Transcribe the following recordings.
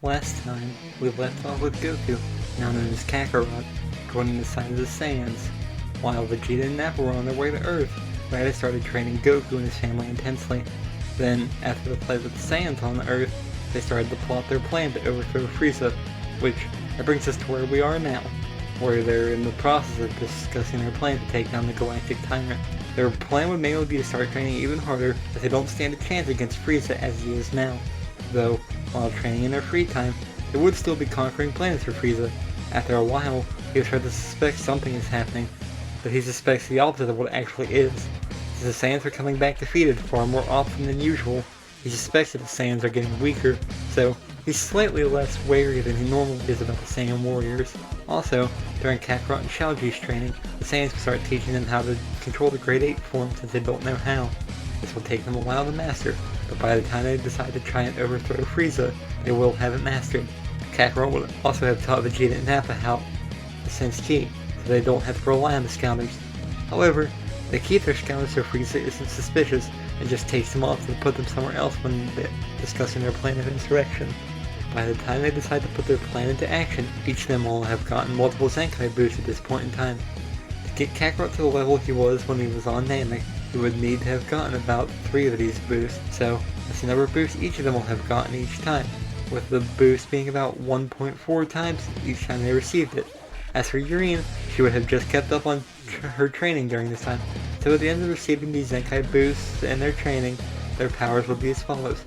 Last time, we left off with Goku, now known as Kakarot, joining the side of the Saiyans. While Vegeta and Nappa were on their way to Earth, Raditz started training Goku and his family intensely. Then, after the fight with the Saiyans on Earth, they started to plot their plan to overthrow Frieza, which brings us to where we are now, where they're in the process of discussing their plan to take down the galactic tyrant. Their plan would mainly be to start training even harder, as they don't stand a chance against Frieza as he is now. Though, while training in their free time, they would still be conquering planets for Frieza. After a while, he would start to suspect something is happening, but he suspects the opposite of what it actually is. Since the Saiyans are coming back defeated far more often than usual, he suspects that the Saiyans are getting weaker, so he's slightly less wary than he normally is about the Saiyan warriors. Also, during Kakarot and Xiaoji's training, the Saiyans will start teaching them how to control the Grade 8 form since they don't know how. This will take them a while to master, but by the time they decide to try and overthrow Frieza, they will have it mastered. Kakarot will also have taught Vegeta and Nappa how to sense Ki, so they don't have to rely on the Scouters. However, they keep their Scouters so Frieza isn't suspicious and just takes them off to put them somewhere else when they're discussing their plan of insurrection. By the time they decide to put their plan into action, each of them will have gotten multiple Zenkai boosts at this point in time. To get Kakarot to the level he was when he was on Namek, he would need to have gotten about 3 of these boosts, so that's the number of boosts each of them will have gotten each time, with the boost being about 1.4 times each time they received it. As for Yurine, she would have just kept up on her training during this time, so at the end of receiving these Zenkai boosts and their training, their powers would be as follows.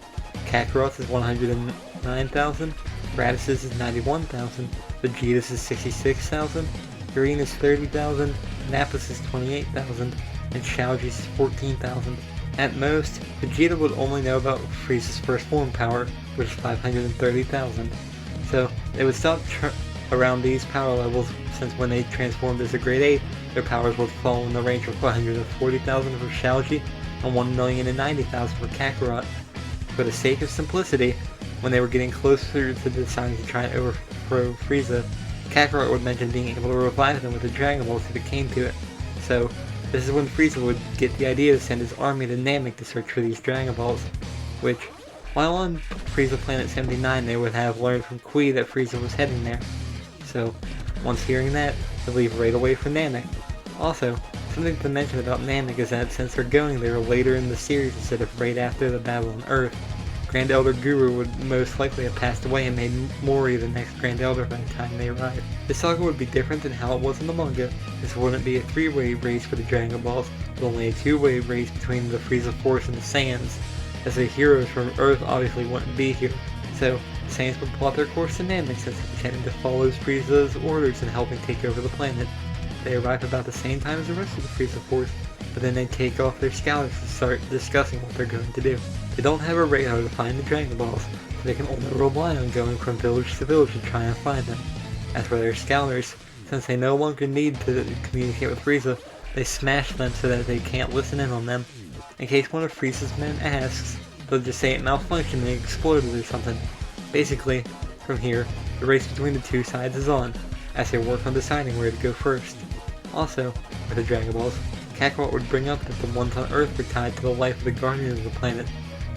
Kakarot's is 109,000, Raditz's is 91,000, Vegeta's is 66,000, Yurine is 30,000, Nappa's is 28,000, and Xiaoji's is 14,000. At most, Vegeta would only know about Frieza's first form power, which is 530,000. So, they would stop around these power levels, since when they transformed as a Grade 8, their powers would fall in the range of 140,000 for Xiaoji and 1,090,000 for Kakarot. For the sake of simplicity, when they were getting closer to deciding to try and overthrow Frieza, Kakarot would mention being able to revive them with the Dragon Balls if it came to it. So, this is when Frieza would get the idea to send his army to Namek to search for these Dragon Balls, which, while on Frieza Planet 79, they would have learned from Kui that Frieza was heading there. So, once hearing that, they leave right away for Namek. Also, something to mention about Namek is that since they're going there later in the series instead of right after the battle on Earth, Grand Elder Guru would most likely have passed away and made Mori the next Grand Elder by the time they arrived. This saga would be different than how it was in the manga. This wouldn't be a 3-way race for the Dragon Balls, but only a 2-way race between the Frieza Force and the Saiyans, as the heroes from Earth obviously wouldn't be here. So, the Saiyans would plot their course to Namek since they intended to follow Frieza's orders in helping take over the planet. They arrive about the same time as the rest of the Frieza Force, but then they take off their Scouters to start discussing what they're going to do. They don't have a radar to find the Dragon Balls, so they can only rely on going from village to village to try and find them. As for their Scouters, since they no longer need to communicate with Frieza, they smash them so that they can't listen in on them. In case one of Frieza's men asks, they'll just say it malfunctioned and exploded or something. Basically, from here, the race between the two sides is on, as they work on deciding where to go first. Also, with the Dragon Balls, Kakarot would bring up that the ones on Earth were tied to the life of the Guardian of the planet,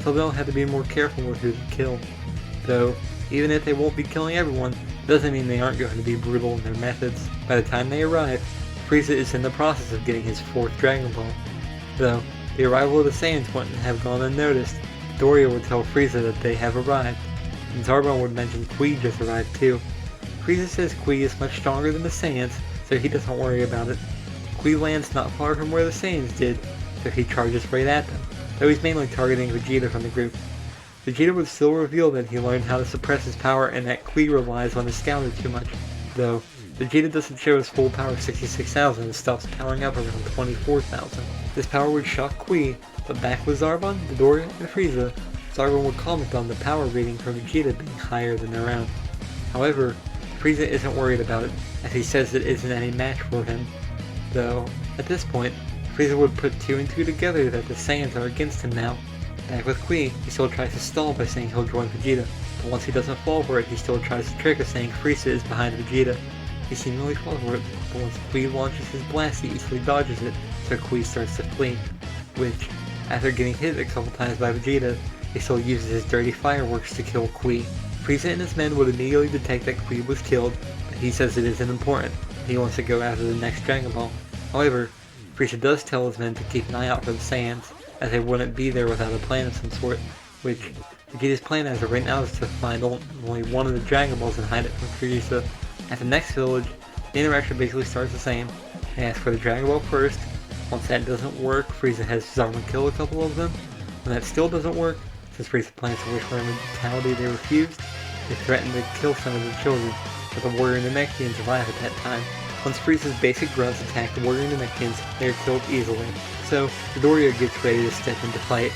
so they'll have to be more careful with who they kill. Though, even if they won't be killing everyone, it doesn't mean they aren't going to be brutal in their methods. By the time they arrive, Frieza is in the process of getting his 4th Dragon Ball. Though, the arrival of the Saiyans wouldn't have gone unnoticed. Doria would tell Frieza that they have arrived, and Zarbon would mention Kui just arrived too. Frieza says Kui is much stronger than the Saiyans, so he doesn't worry about it. Kui lands not far from where the Saiyans did, so he charges right at them, though he's mainly targeting Vegeta from the group. Vegeta would still reveal that he learned how to suppress his power and that Kui relies on his Scouter too much, though Vegeta doesn't show his full power of 66,000 and stops powering up around 24,000. This power would shock Kui, but back with Zarbon, Doria, and Frieza, Zarbon would comment on the power reading for Vegeta being higher than their own. However, Frieza isn't worried about it, as he says it isn't any match for him. Though, at this point, Frieza would put 2 and 2 together that the Saiyans are against him now. Back with Kui, he still tries to stall by saying he'll join Vegeta, but once he doesn't fall for it, he still tries to trick us saying Frieza is behind Vegeta. He seemingly falls for it, but once Kui launches his blast, he easily dodges it, so Kui starts to flee, which, after getting hit a couple times by Vegeta, he still uses his dirty fireworks to kill Kui. Frieza and his men would immediately detect that Goku was killed, but he says it isn't important. He wants to go after the next Dragon Ball. However, Frieza does tell his men to keep an eye out for the Saiyans, as they wouldn't be there without a plan of some sort, which Vegeta's plan as of right now is to find only one of the Dragon Balls and hide it from Frieza. At the next village, the interaction basically starts the same. They ask for the Dragon Ball first. Once that doesn't work, Frieza has Zarbon kill a couple of them. When that still doesn't work, since Frieza plans to wish for immortality they refused, they threaten to kill some of the children, but the warrior Namekians arrive at that time. Once Frieza's basic grunts attack the warrior Namekians, they are killed easily, so Midoriya gets ready to step into fight.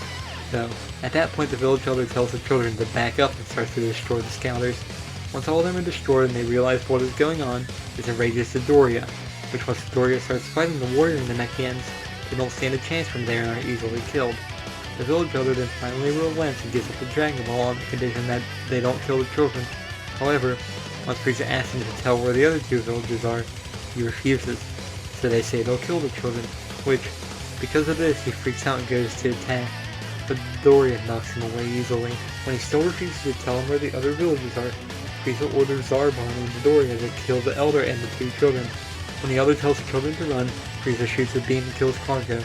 Though, at that point the village elder tells the children to back up and starts to destroy the scouters. Once all of them are destroyed and they realize what is going on, it enrages Midoriya, which once Midoriya starts fighting the warrior Namekians, they don't stand a chance from there and are easily killed. The village elder then finally relents and gives up the Dragon Ball on the condition that they don't kill the children. However, once Frieza asks him to tell where the other two villages are, he refuses, so they say they'll kill the children, which, because of this, he freaks out and goes to attack, but Midoriya knocks him away easily. When he still refuses to tell him where the other villages are, Frieza orders Zarbon and Midoriya to kill the elder and the two children. When the elder tells the children to run, Frieza shoots a beam and kills Cargo.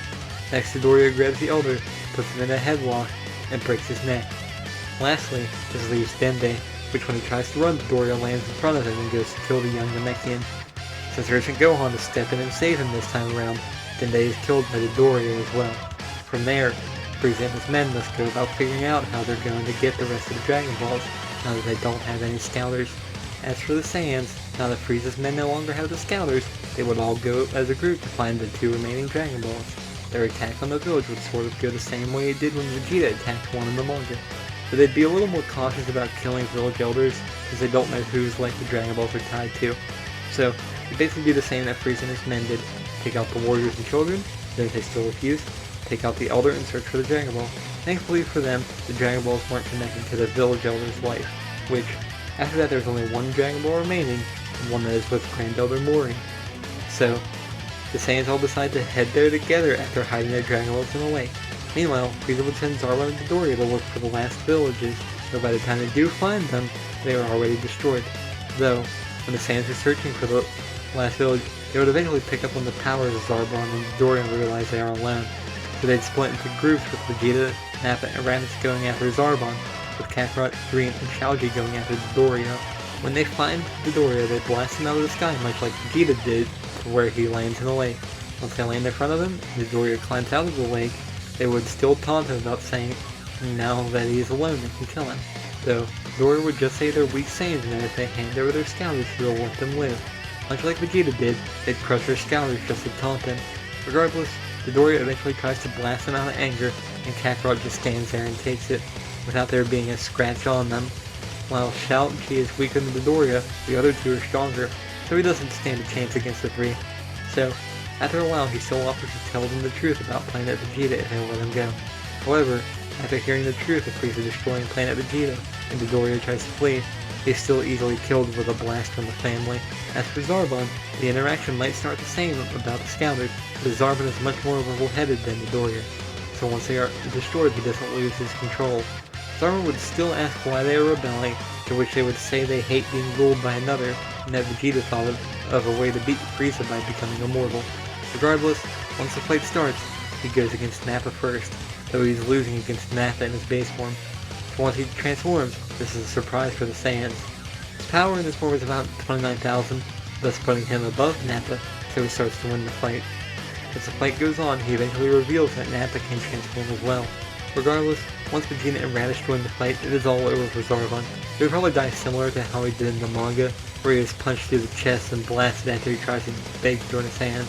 Next, Midoriya grabs the elder, puts him in a headlock, and breaks his neck. Lastly, this leaves Dende, which when he tries to run, Midoriya lands in front of him and goes to kill the young Namekian. Since there isn't Gohan to step in and save him this time around, Dende is killed by Midoriya as well. From there, Frieza and his men must go about figuring out how they're going to get the rest of the Dragon Balls, now that they don't have any scouters. As for the Saiyans, now that Frieza's men no longer have the scouters, they would all go as a group to find the two remaining Dragon Balls. Their attack on the village would sort of go the same way it did when Vegeta attacked one in the manga, but they'd be a little more cautious about killing village elders, because they don't know whose like the Dragon Balls are tied to. So, it'd basically be the same that Frieza and his men did: take out the warriors and children, then if they still refuse, take out the elder and search for the Dragon Ball. Thankfully for them, the Dragon Balls weren't connected to the village elder's life, which, after that there's only one Dragon Ball remaining, and one that is with Grand Elder Mori. So, the Saiyans all decide to head there together after hiding their Dragon Balls in the lake. Meanwhile, Frieza would send Zarbon and Midoriya to look for the last villages, though by the time they do find them, they are already destroyed. Though, when the Saiyans are searching for the last village, they would eventually pick up on the powers of Zarbon and Midoriya and realize they are alone. So they'd split into groups with Vegeta, Nappa, and Raditz going after Zarbon, with Kakarot, Tyrant, and Shalji going after Midoriya. When they find Midoriya, they blast him out of the sky much like Vegeta did, to where he lands in the lake. Once they land in front of him, and Midoriya climbs out of the lake, they would still taunt him about saying, now that he is alone, they can kill him. Though, Midoriya would just say they're weak Saiyans and that if they hand over their scouters, he will let them live. Much like Vegeta did, they'd crush their scouters just to taunt him. Regardless, Midoriya eventually tries to blast them out of anger, and Kakarot just stands there and takes it, without there being a scratch on them. While Shalji is weaker than Midoriya, the other two are stronger, so he doesn't stand a chance against the three. So, after a while, he still offers to tell them the truth about Planet Vegeta if they let him go. However, after hearing the truth of Frieza destroying Planet Vegeta, and Midoriya tries to flee, he is still easily killed with a blast from the family. As for Zarbon, the interaction might start the same about the scouters, but Zarbon is much more level-headed than Midoriya, so once they are destroyed he doesn't lose his control. Zarbon would still ask why they are rebelling, to which they would say they hate being ruled by another, and that Vegeta thought of a way to beat Frieza by becoming immortal. Regardless, once the fight starts, he goes against Nappa first, though he's losing against Nappa in his base form. So once he transforms, this is a surprise for the Saiyans. His power in this form is about 29,000, thus putting him above Nappa, so he starts to win the fight. As the fight goes on, he eventually reveals that Nappa can transform as well. Regardless, once Vegeta and Raditz join the fight, it is all over for Zarbon. He would probably die similar to how he did in the manga, where he is punched through the chest and blasted after he tries to beg to join his hands.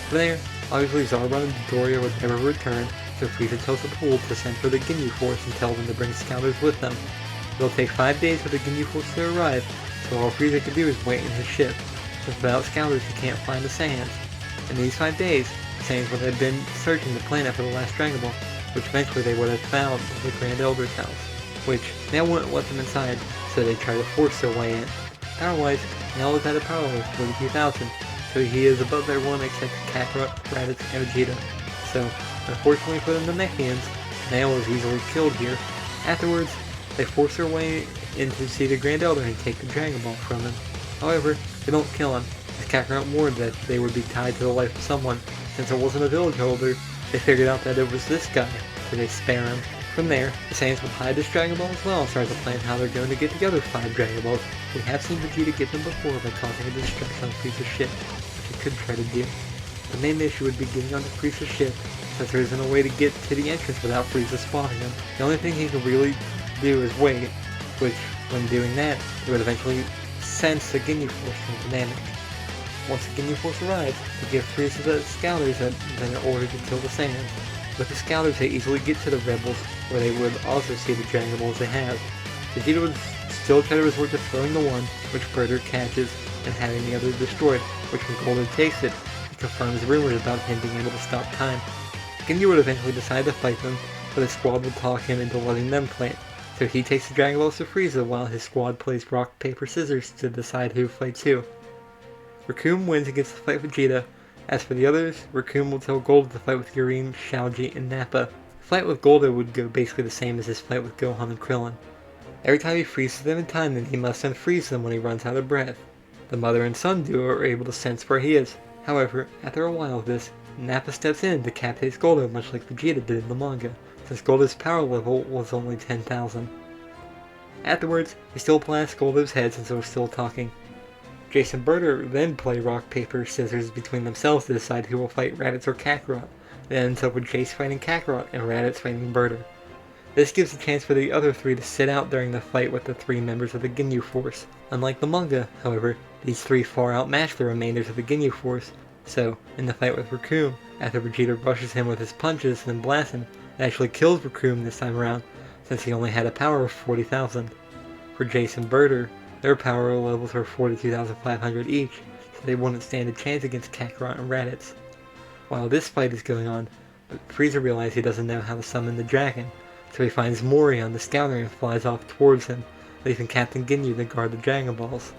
From there, obviously Zarbon and Midoriya would never return, so Frieza tells the pool to send for the Ginyu Force and tell them to bring scouters with them. It'll take 5 days for the Ginyu Force to arrive, so all Frieza can do is wait in his ship, since without scouters he can't find the Saiyans. In these 5 days, the Saiyans would have been searching the planet for the last Dragon Ball, which eventually they would have found at the Grand Elder's house, which now wouldn't let them inside, so they try to force their way in. Power-wise, Nail is at a power of 42,000, so he is above everyone except Kakarot, Raditz, and Vegeta. So, unfortunately for the Namekians, Nail is easily killed here. Afterwards, they force their way in to see the Grand Elder and take the Dragon Ball from him. However, they don't kill him, as Kakarot warned that they would be tied to the life of someone. Since it wasn't a village elder, they figured out that it was this guy, so they spare him. From there, the Saiyans will hide this Dragon Ball as well and start to plan how they're going to get together 5 Dragon Balls. We have seen Vegeta get them before by causing a destruction on Frieza's ship, which he could try to do. The main issue would be getting onto Frieza's ship, since there isn't a way to get to the entrance without Frieza spotting him. The only thing he can really do is wait, which, when doing that, he would eventually sense the Ginyu Force from the Namek. Once the Ginyu Force arrives, they give Frieza the Scouters that then are ordered to kill the Saiyans. With the Scouters, they easily get to the Rebels, where they would also see the Dragon Balls they have. Vegeta would still try to resort to throwing the one, which Burter catches, and having the other destroyed, which when Golden takes it, he confirms rumors about him being able to stop time. Ginyu would eventually decide to fight them, but his squad would talk him into letting them play it. So he takes the Dragon Balls to Frieza while his squad plays rock, paper, scissors to decide who fights who. Recoome wins and gets to fight Vegeta. As for the others, Recoome will tell Golda to fight with Yurine, Shaoji, and Nappa. The fight with Golda would go basically the same as his fight with Gohan and Krillin. Every time he freezes them in time, then he must unfreeze them when he runs out of breath. The mother and son duo are able to sense where he is. However, after a while of this, Nappa steps in and decapitates Golda much like Vegeta did in the manga, since Golda's power level was only 10,000. Afterwards, he still blasts Golda's head since they were still talking. Jason and Burter then play rock, paper, scissors between themselves to decide who will fight Raditz or Kakarot. It ends up with Jace fighting Kakarot and Raditz fighting Burter. This gives a chance for the other 3 to sit out during the fight with the 3 members of the Ginyu Force. Unlike the manga, however, these 3 far outmatch the remainders of the Ginyu Force, so, in the fight with Recoome, after Vegeta rushes him with his punches and then blasts him, it actually kills Recoome this time around, since he only had a power of 40,000. For Jace and Burter, their power levels are 42,500 each, so they wouldn't stand a chance against Kakarot and Raditz. While this fight is going on, Frieza realizes he doesn't know how to summon the dragon, so he finds Mori on the scouter and flies off towards him, leaving Captain Ginyu to guard the Dragon Balls.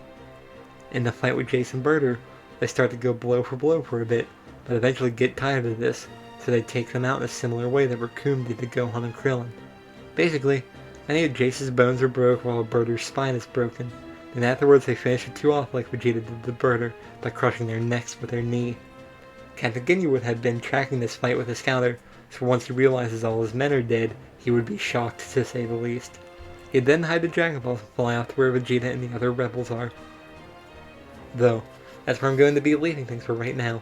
In the fight with Jace and Burter, they start to go blow for a bit, but eventually get tired of this, so they take them out in a similar way that Recoome did to Gohan and Krillin. Basically, many of Jace's bones are broke while Burter's spine is broken, and afterwards they finish the 2 off like Vegeta did to Burter by crushing their necks with their knee. Captain Ginyu would have been tracking this fight with a scouter, so once he realizes all his men are dead, he would be shocked to say the least. He'd then hide the Dragon Balls and fly out to where Vegeta and the other rebels are. Though, that's where I'm going to be leaving things for right now.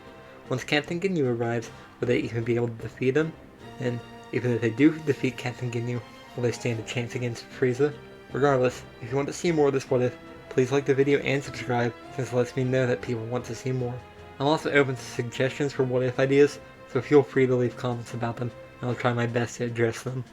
Once Captain Ginyu arrives, will they even be able to defeat him? And even if they do defeat Captain Ginyu, will they stand a chance against Frieza? Regardless, if you want to see more of this What If, please like the video and subscribe, since it lets me know that people want to see more. I'm also open to suggestions for What If ideas, so feel free to leave comments about them, and I'll try my best to address them.